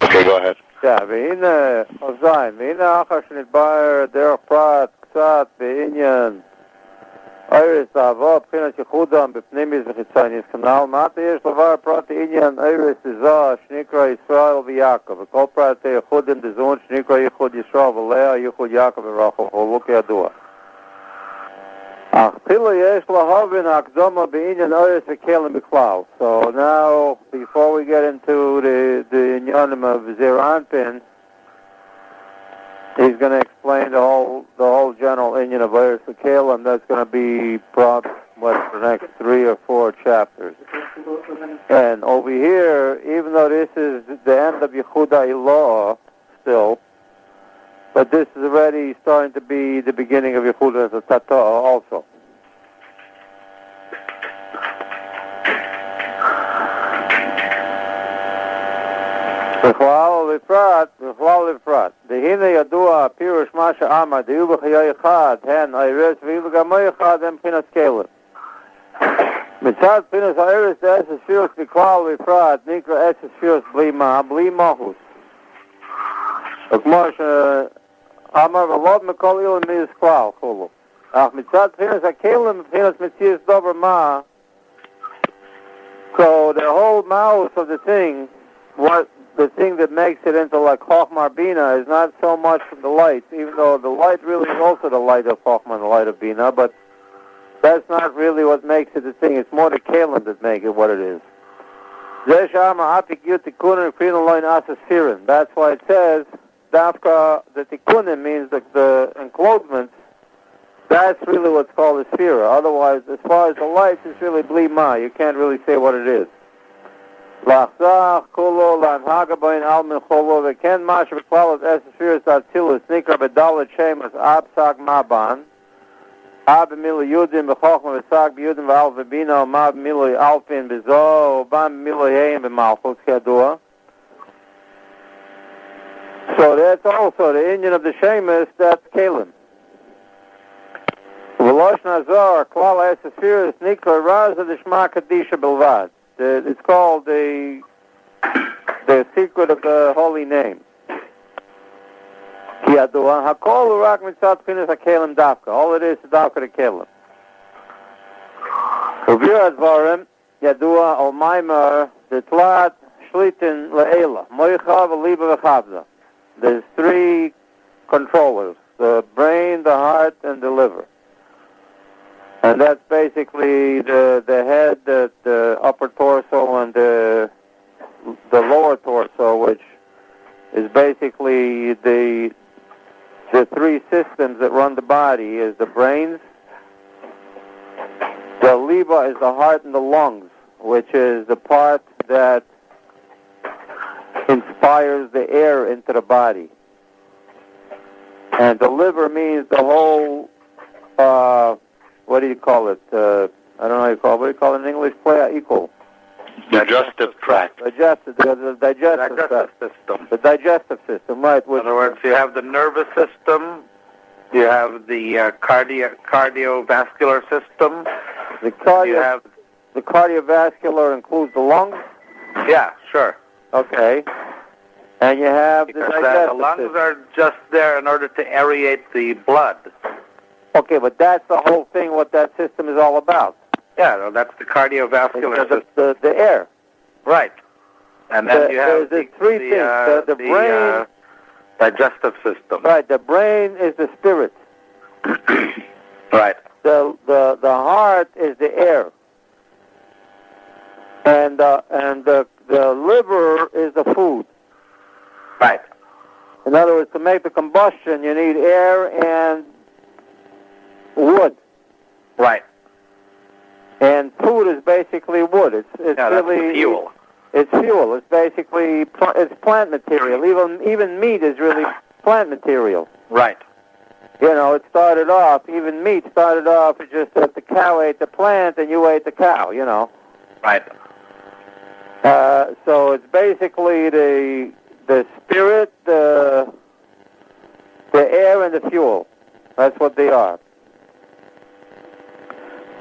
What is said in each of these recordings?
Okay, go ahead. Yeah, והנה, אוזיין, והנה אחר שנתבהר דרך פרט קצת בעניין אירס לעבור בחינת ייחודם בפנימיס וחיצייניס כנ"ל, מעט יש לבר פרט עניין אירס לזה שנקרא ישראל ויעקב, וכל פרטי ייחודים דזון שנקרא ייחוד ישראל ולאה ייחוד יעקב ורחל, הוא כידוע. אך תחילה יש להבין הקדומה בעניין אירס וכלים בכלל. So now, before we get into the inyanim of Zeranpin, he's going to explain the whole general inyan of Eretz L'Kelim. That's going to be probably the next 3 or 4 chapters. And over here, even though this is the end of Yehuda Ilah still, but this is already starting to be the beginning of Yehuda Tata also. בכלל לפרט, דהנה ידוע פירוש מה שאמר, דהיו בחיי אחד, הן הארץ ואילו גם אחד הם מבחינת כלים. מצד מבחינת הארץ זה אסס פירוש בכלל לפרט, נקרא אסס פירוש בלי מהות. וכמו שאמר, ולא מכל אילם מיס כלל, כולו. אך מצד מבחינת הכלים, מבחינת מציאות דבר מה, so the whole mouth of the thing, the thing that makes it into like Chochmah Bina is not so much from the light, even though the light really is also the light of Chochmah and the light of Bina, but that's not really what makes it the thing. It's more the Kalim that make it what it is. That's why it says, Dafka, the Tikkunim means the enclosements, that's really what's called a sphere. Otherwise, as far as the lights, it's really Bli Ma. You can't really say what it is. Lachzach kulo lanhaga bain almin cholo veken mash v'klalos esespheres atzilus nikra bedalet shemas absag maban ab mila yudim v'chochma v'sag b'yudim v'al v'bino mab mila alfin b'zo bam mila yeim v'malchus kedua. So that's also the Indian of the shemas. That's Kalim. V'losh nazar klal esespheres nikra raza d'shma kadisha belvad. It's called the secret of the holy name. All it is dafka the kelim. Yadua al Maimar the tlat shlitin le'ela moicha v'liba v'chavda. There's 3 controllers: the brain, the heart, and the liver. And that's basically the head, the upper torso, and the lower torso, which is basically the 3 systems that run the body. Is the brains, the liba is the heart and the lungs, which is the part that inspires the air into the body. And the liver means the whole. What do you call it? I don't know how you call it. What do you call it in English? Equal. Digestive tract. The digestive system. The digestive system, right. In other words, you have the nervous system, you have the cardiovascular system. The cardiovascular includes the lungs? Yeah, sure. Okay. And you have because the digestive the lungs system. are just there in order to aerate the blood. Okay, but that's the whole thing, what that system is all about. Yeah, that's the cardiovascular system. The air. Right. And then you have the 3 things. The brain. Digestive system. Right, the brain is the spirit. Right. The heart is the air. And the liver is the food. Right. In other words, to make the combustion, you need air and wood. Right. And food is basically wood. It's really fuel. It's fuel. It's basically it's plant material. Even meat is really plant material. Right. You know, meat started off as just that the cow ate the plant and you ate the cow. You know. Right. So it's basically the spirit, the air, and the fuel. That's what they are.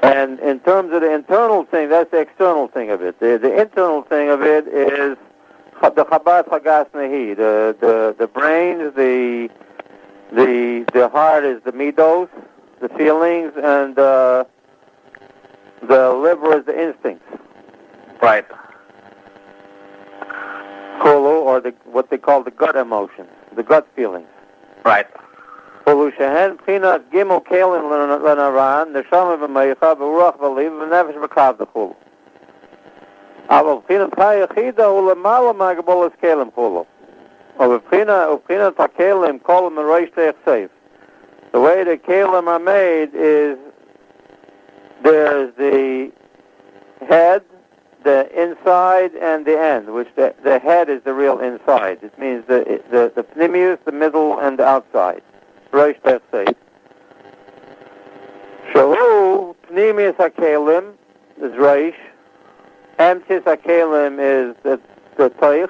And in terms of the internal thing, that's the external thing of it. The internal thing of it is the Chabad Chagas Nehi. The brains, the heart is the midos, the feelings, and the liver is the instincts. Right. Kulu, or what they call the gut emotions, the gut feelings. Right. Kulu shehen p'chinas gimel kelim l'naran neshama v'meicha v'ruach v'liv v'nefesh v'kav d'chulu. Aval p'chinas ha'yechida hu l'mala ma'gabolas kelim kulu. Or v'pchinas ha'kelim kol m'reish te'echseif. The way the kelim are made is there's the head, the inside, and the end, which the head is the real inside. It means the pnimius, the middle, and the outside. Reish te'echseif. Shalu pnimius ha'kelim is reish. Empties ha'kelim is the toich.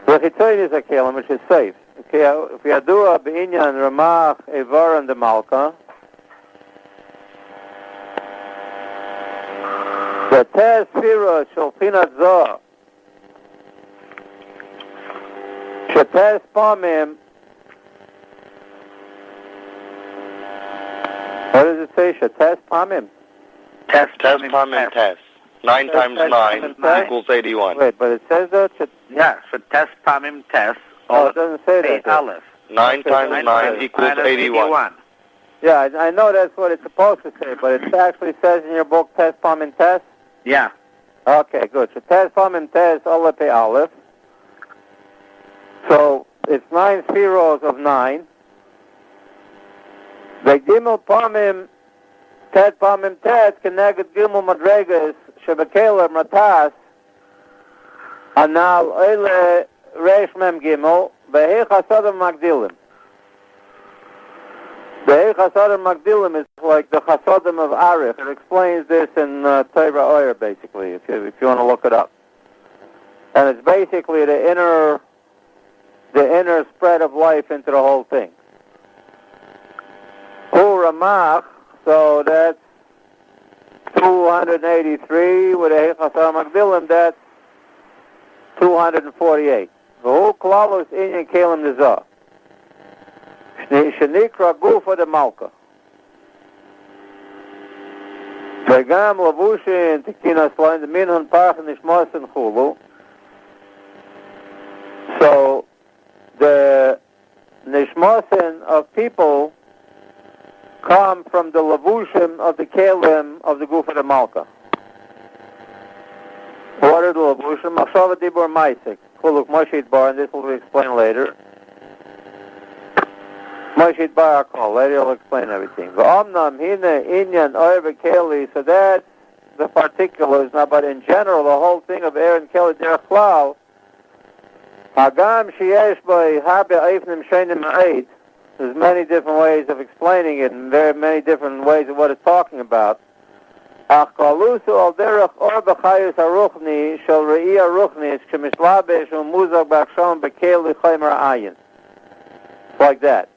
V'chitzonis ha'kelim, which is safe. If you do a b'inyan ramach evar and the malka, the tez sfira shel pinat zoh shetez pamim. What does it say? Shetez pamim. Test pamim test. 9 times 9 equals 81. Wait, but it says that. Yeah, so test pamim test. Oh, it doesn't say that. Aleph. 9 times 9 equals 81. Yeah, I know that's what it's supposed to say, but it actually says in your book test pamim test. Yeah. Okay, good. So test pamim test aleph aleph. So it's 9 spheros of 9. The gimel pamim tet pamim tet keneged gimel madregas shebekela matas anal ele reish mem gimel be'hei chasadim magdilim. The Chasadim Magdilim is like the Chasadim of Arif. It explains this in Torah Oyer, basically, if you want to look it up. And it's basically the inner spread of life into the whole thing. Ramach, so that's 283. With the Chasadim Magdilim, that's 248. V'hu klalos inyan kelim nizah. Shenikra gufa de malka. Vegam lavushin tikinas line the minhun parch nishmasin chulu. So the nishmasin of people come from the lavushim of the kelim of the gufa de malka. What are the lavushim? Machshava dibur maisik. Chuluk moshit bar, and this will be explained later. Moshit bar call. Later I'll explain everything. V'omnam hine inyan oyer v'keli. So that's the particulars. Now, but in general, the whole thing of Aaron Keli derech klal. Hagam sheyesh by habe eifnim shenim ma'id. There's many different ways of explaining it, and very many different ways of what it's talking about. Ach kalusu al derech or b'chayus haruchni shel re'i haruchni shemishlabesh u'muzak b'achsham b'keli chaymer ayin. Like that.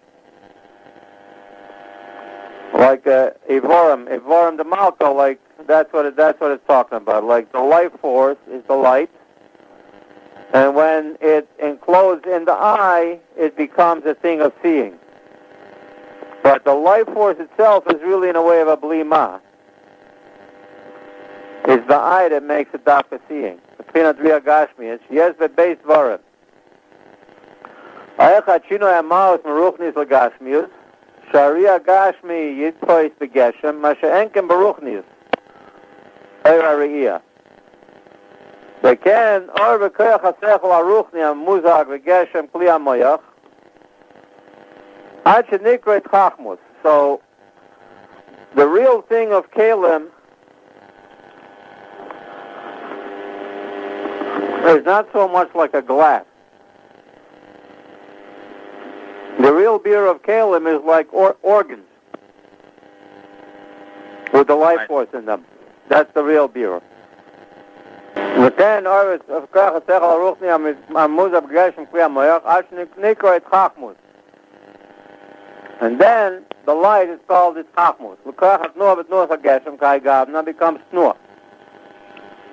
Like Ivorim the Malka, like that's what it's talking about. Like the life force is the light, and when it encloses in the eye, it becomes a thing of seeing. But the life force itself is really in a way of a blima. It's the eye that makes it dafka seeing. The pinat via gashmi. Yes, but based varim. Ayachat shino amaus meruchnis legashmius. Sharia gashmi yitpois begeshem, masha enkem baruchnius. Eira re'iyah. Beken or bekoyach hasechel aruchni amuzag begeshem kli amoyach. Ad shenikret chachmus. So, the real thing of kelim is not so much like a glass. The real beer of kelim is like organs with the life force in them. That's the real beer. And then the light is called its chachmus. Now becomes snua.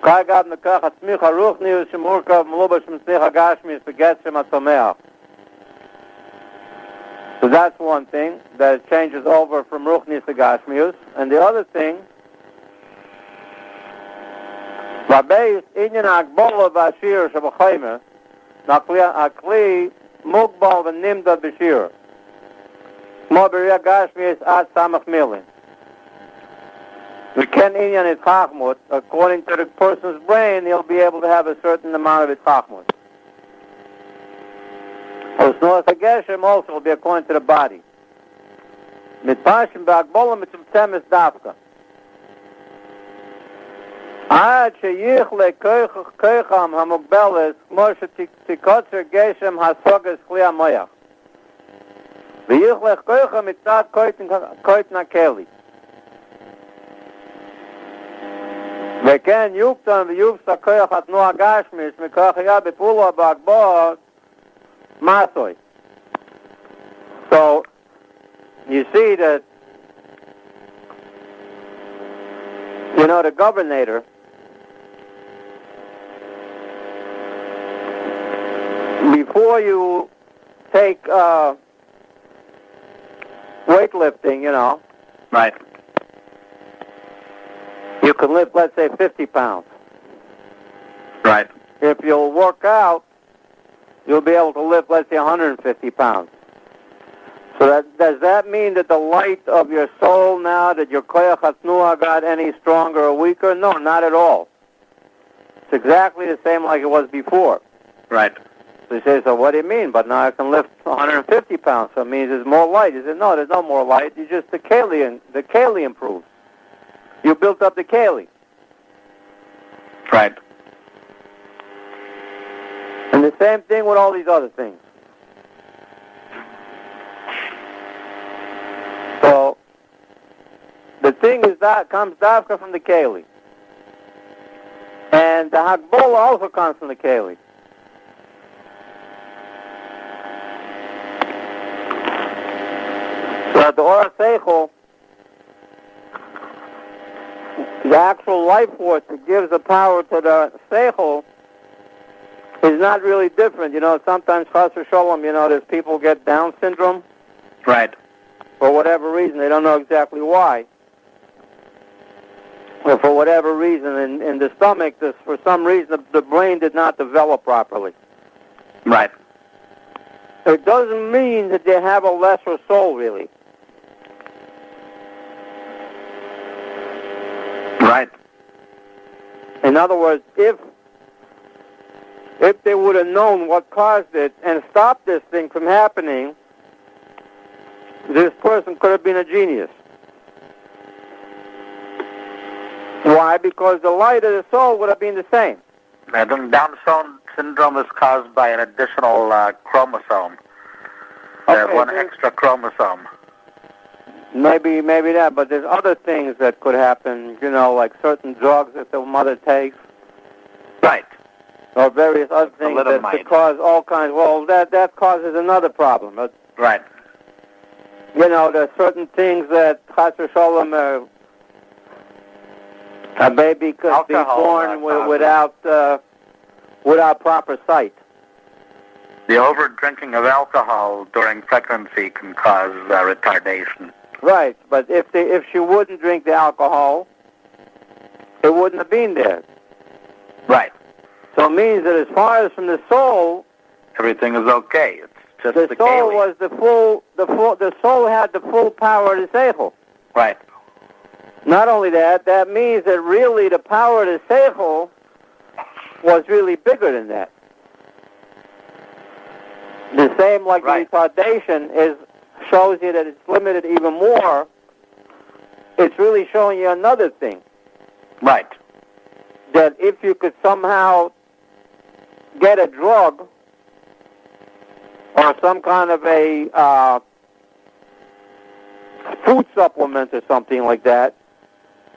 Kai gab nekach atzmich haruchnius shemurkav melubash mitzlich hagashmius begetzim atzomeach. So that's one thing, that it changes over from ruchnius to gashmius. And the other thing, Rabbeis inyan agbola v'ashir shabachaymer, akli mugbal v'nimda b'shir. Mo b'riya gashmius ad samach milin. We can inyan it chachmut, according to the person's brain, he'll be able to have a certain amount of it chachmut. Osnos hageshem also will be according to the body. Mitpashim ba'agbola mitzumtzemes dafka. Ad sheyichle koicham hamugbeles kmo shetikotzer geshem hasoges kli hamoyach. V'yichle koicham mitzad koitin hakeli. וכן יוקטון ויובסה כוח התנועה גשמיש מכוח היה בפעולה בהגבוה מסוי. So, you see that, the governor, before you take weightlifting, Right. you can lift, let's say, 50 pounds. Right. If you'll work out, you'll be able to lift, let's say, 150 pounds. So does that mean that the light of your soul now, that your koyach hatnuah got any stronger or weaker? No, not at all. It's exactly the same like it was before. Right. So you say, so what do you mean? But now I can lift 150 pounds, so it means there's more light. You say, no, there's no more light. You just, the keli improves. You built up the keli. Right. And the same thing with all these other things. So, the thing is that comes dafka from the keli. And the Hagbola also comes from the keli. So the Ora Seichel, the actual life force that gives the power to the Seichel, is not really different. Sometimes Chas Shalom, there's people get Down syndrome. Right. For whatever reason, they don't know exactly why. Or for whatever reason, in the stomach, for some reason, the brain did not develop properly. Right. It doesn't mean that they have a lesser soul, really. Right. In other words, if they would have known what caused it and stopped this thing from happening, this person could have been a genius. Why? Because the light of the soul would have been the same. Down syndrome is caused by an additional chromosome. Okay, one extra chromosome. Maybe that, but there's other things that could happen, like certain drugs that the mother takes. Right. Or various other things that could cause all kinds. Well, that causes another problem. But, right. There's certain things that Chas Shalom, a baby could be born without proper sight. The over-drinking of alcohol during pregnancy can cause retardation. Right, but if she wouldn't drink the alcohol, it wouldn't have been there. Right. So it means that as far as from the soul, everything is okay. It's just the soul keli. was the soul had the full power of the seichel. Right. Not only that means that really the power of the seichel was really bigger than that. The same like right. The retardation shows you that it's limited even more. It's really showing you another thing. Right. That if you could somehow get a drug or some kind of a food supplement or something like that.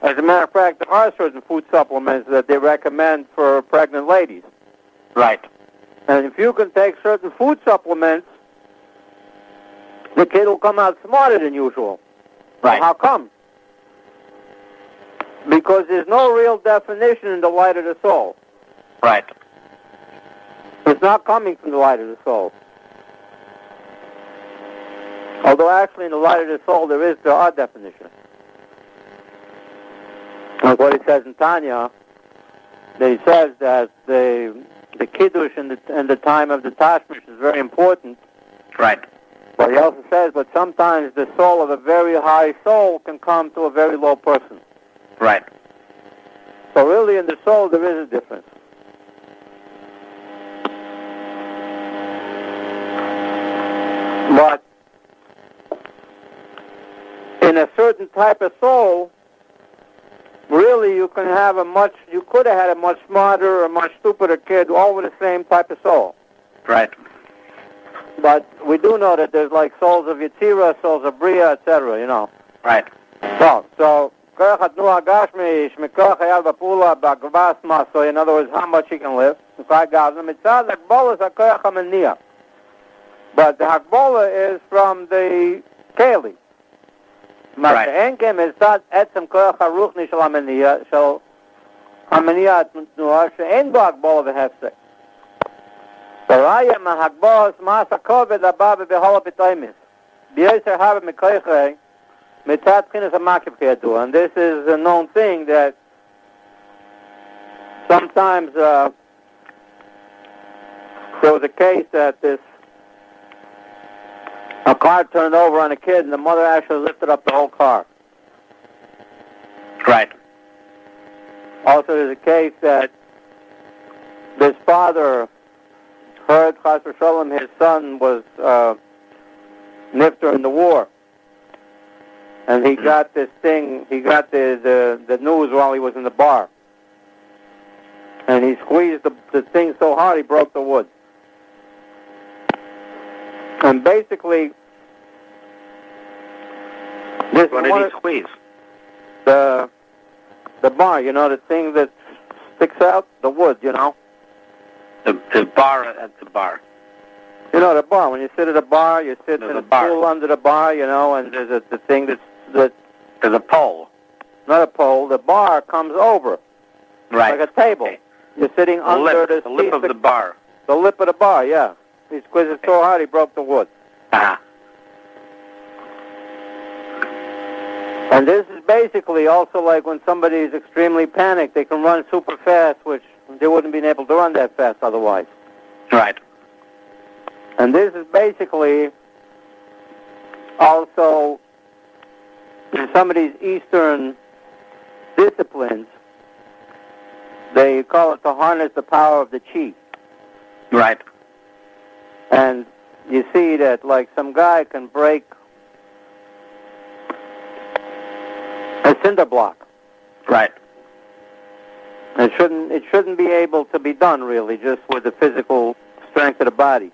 As a matter of fact, there are certain food supplements that they recommend for pregnant ladies. Right. And if you can take certain food supplements, the kid will come out smarter than usual. Right. How come? Because there's no real definition in the light of the soul. Right. It's not coming from the light of the soul. Although actually in the light of the soul there are definitions. Like what he says in Tanya, that he says that the kiddush in the time of the tashmish is very important. Right. But he also says, but sometimes the soul of a very high soul can come to a very low person. Right. So really in the soul there is a difference. But in a certain type of soul, really you could have had a much smarter or much stupider kid, all with the same type of soul. Right. But we do know that there's like souls of Yetzirah, souls of Bria, etc., Right. So in other words, how much he can live. But the Hakbola is from the Keli. Right. And this is a known thing that sometimes there was a case that a car turned over on a kid and the mother actually lifted up the whole car. Right. Also there's a case that this father heard Chas v'Sholem his son was nifter in the war. And he got the news while he was in the bar. And he squeezed the thing so hard he broke the wood. And basically, this what did he squeeze? The bar, the thing that sticks out, the wood, The bar at the bar. The bar. When you sit at a bar, you sit in a stool under the bar, and there's the thing that there's a pole. Not a pole. The bar comes over. Right. Like a table. Okay. You're sitting under the lip of the bar. The lip of the bar, yeah. He squeezed it so hard he broke the wood. Uh-huh. And this is basically also like when somebody is extremely panicked, they can run super fast, which they wouldn't have been able to run that fast otherwise. Right. And this is basically also in some of these Eastern disciplines, they call it to harness the power of the chi. Right. And you see that like some guy can break a cinder block. Right. It shouldn't be able to be done really just with the physical strength of the body.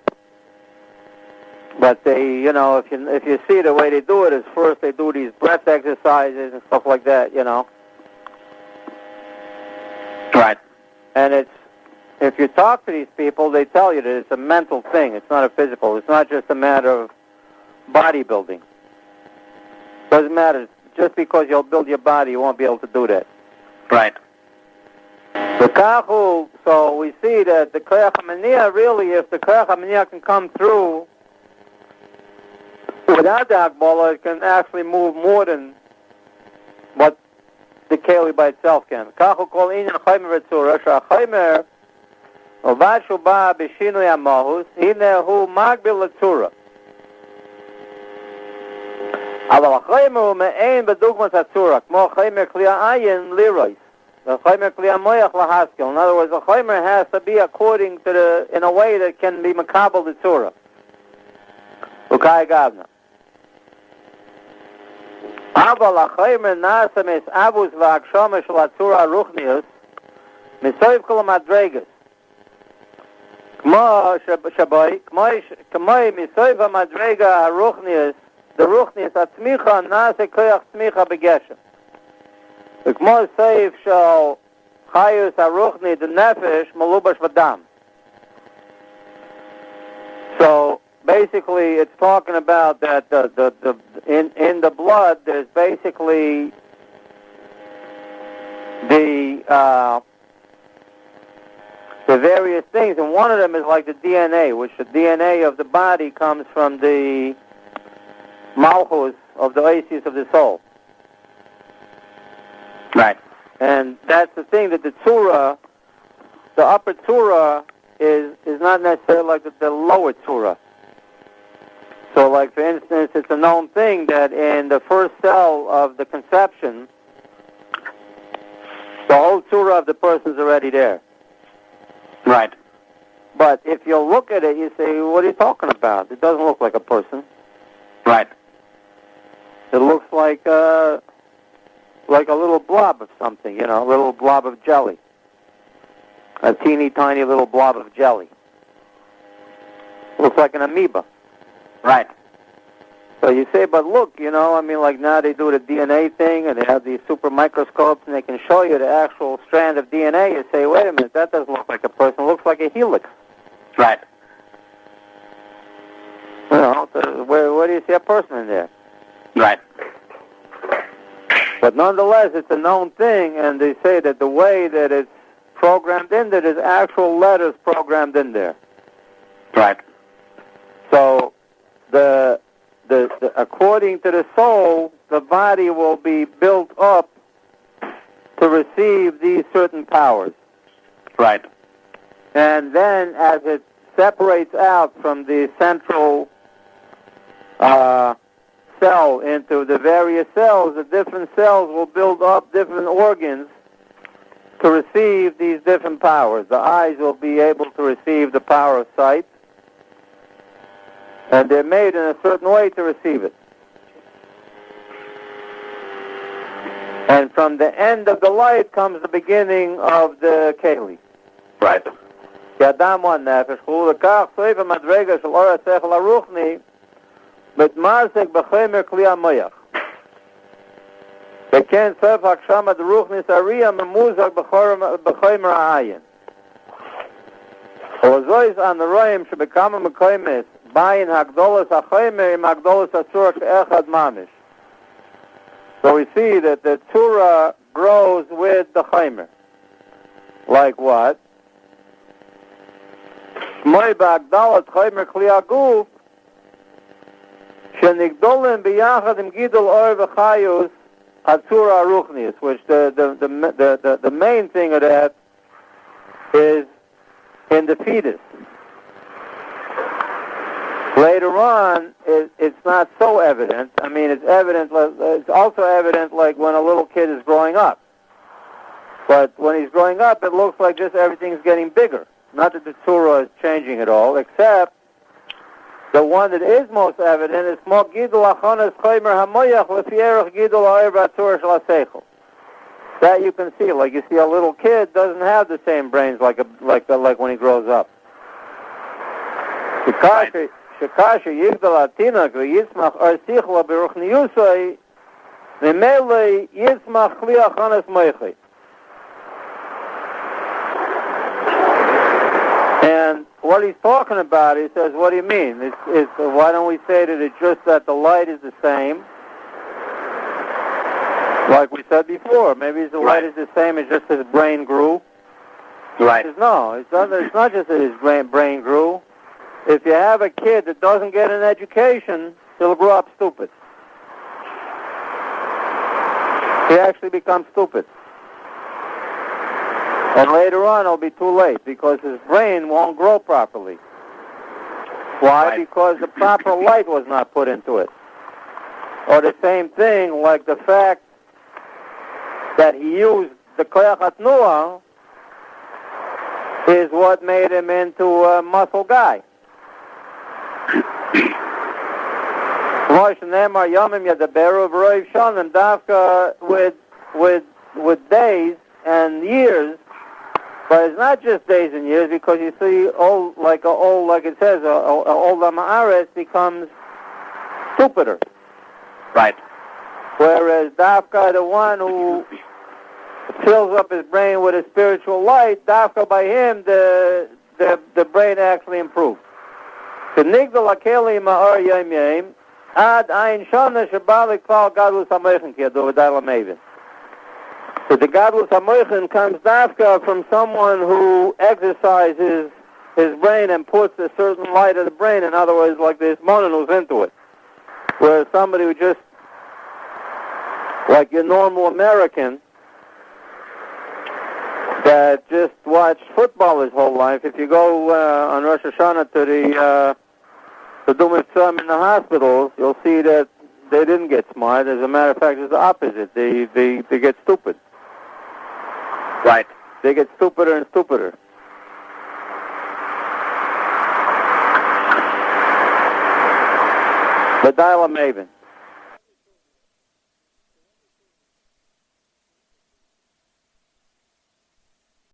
But they, if you see the way they do it is first they do these breath exercises and stuff like that, Right. And if you talk to these people, they tell you that it's a mental thing. It's not a physical. It's not just a matter of bodybuilding. Doesn't matter. Just because you'll build your body, you won't be able to do that. Right. The kachu, so we see that the koyach hamaniah, really, if the koyach hamaniah can come through without the Hakbola, it can actually move more than what the keli by itself can. Kachu kol inyan chaymer v'tzura, sha'chaymer uvashu ba b'shinui amahus, hine hu magbil l'tzura. אבל החיימר הוא מעין בדוגמת הצורה, כמו חיימר כלי העין לירויס, והחיימר כלי המויח להשכל. In other words, the chaymer has to be according to in a way that can be makabel the tzura. Ukai gavna. אבל החיימר נעשה מסעבוס והגשמה של הצורה הרוחניוס, מסויב כל המדרגס. כמו מסויב המדרגה הרוחניוס, the ruchnis atzmicha nase koyach tzmicha begeshem. V'kmo seif shal chayus haruchni the nefesh malubash v'dam. So basically, it's talking about that in the blood there's basically the various things, and one of them is like the DNA, which the DNA of the body comes from the malchus of the oasis of the soul. Right. And that's the thing, that the tzura, the upper tzura, is not necessarily like the lower tzura. So, like, for instance, it's a known thing that in the first cell of the conception, the whole tzura of the person's already there. Right. But if you look at it, you say, what are you talking about? It doesn't look like a person. Right. It looks like a little blob of something, a little blob of jelly. A teeny tiny little blob of jelly. Looks like an amoeba. Right. So you say, but look, like now they do the DNA thing, and they have these super microscopes, and they can show you the actual strand of DNA. You say, wait a minute, that doesn't look like a person. It looks like a helix. Right. So where do you see a person in there? Right. But nonetheless, it's a known thing, and they say that the way that it's programmed in there, there's actual letters programmed in there. Right. So the according to the soul, the body will be built up to receive these certain powers. Right. And then as it separates out from the central cell into the various cells, the different cells will build up different organs to receive these different powers. The eyes will be able to receive the power of sight, and they're made in a certain way to receive it. And from the end of the light comes the beginning of the keli. Right. כאדם והנפש, ולכך סעיף המדרגה של אור השכל הרוחני מתמסק בחומר כלי המוח. וכן סעיף הגשם הדרוכניס הריע ממוזק בחומר העין. ולזויס הנרואים שבכמה מקומות בין הגדולת החומר עם הגדולת הצורה כאחד ממש. So we see that the tzura grows with the chomer. Like what? שמוי בהגדלת chomer כלי הגוף שנגדולים ביחד עם גידול אור וחיוס הצורה הרוחניס, which the main thing of that is in the fetus. Later on, it's not so evident. I mean, it's evident. It's also evident, like when a little kid is growing up. But when he's growing up, it looks like just everything's getting bigger. Not that the tzura is changing at all, except the one that is most evident is mo gidul achonas chomer hamoyach lefi erech gidul ha'or v'atzura shel haseichel. That you can see. Like you see, a little kid doesn't have the same brains like when he grows up. שכאשר יגדל התינוק ויצמח אור שכלו ברוחניותו, ממילא יצמח כלי הכנס מוחי. And what he's talking about, he says, what do you mean? It's why don't we say that it's just that the light is the same? Like we said before, maybe the light is the same, it's just his brain grew. Right. He says, no, it's not just that his brain grew. If you have a kid that doesn't get an education, he'll grow up stupid. He actually becomes stupid. And later on, it'll be too late because his brain won't grow properly. Why? Right. Because the proper light was not put into it. Or the same thing, like the fact that he used the koyach hatnuah is what made him into a muscle guy. with days and years, but it's not just days and years, because you see, like it says, old Amaretz becomes stupider. Right. Whereas Dafka, the one who fills up his brain with a spiritual light, Dafka, by him, the brain actually improves. Ad ein shana shebalik fal gadlus hameichin ki adu v'day lamevin. So the Gadlus HaMoichin comes dafka from someone who exercises his brain and puts a certain light of the brain. In other words, like the Hitbonenut who's into it. Whereas somebody who just, like your normal American, that just watched football his whole life, if you go on Rosh Hashanah to do mitzvah in the hospitals, you'll see that they didn't get smart. As a matter of fact, it's the opposite. They get stupid. Right. They get stupider and stupider. But dial a maven.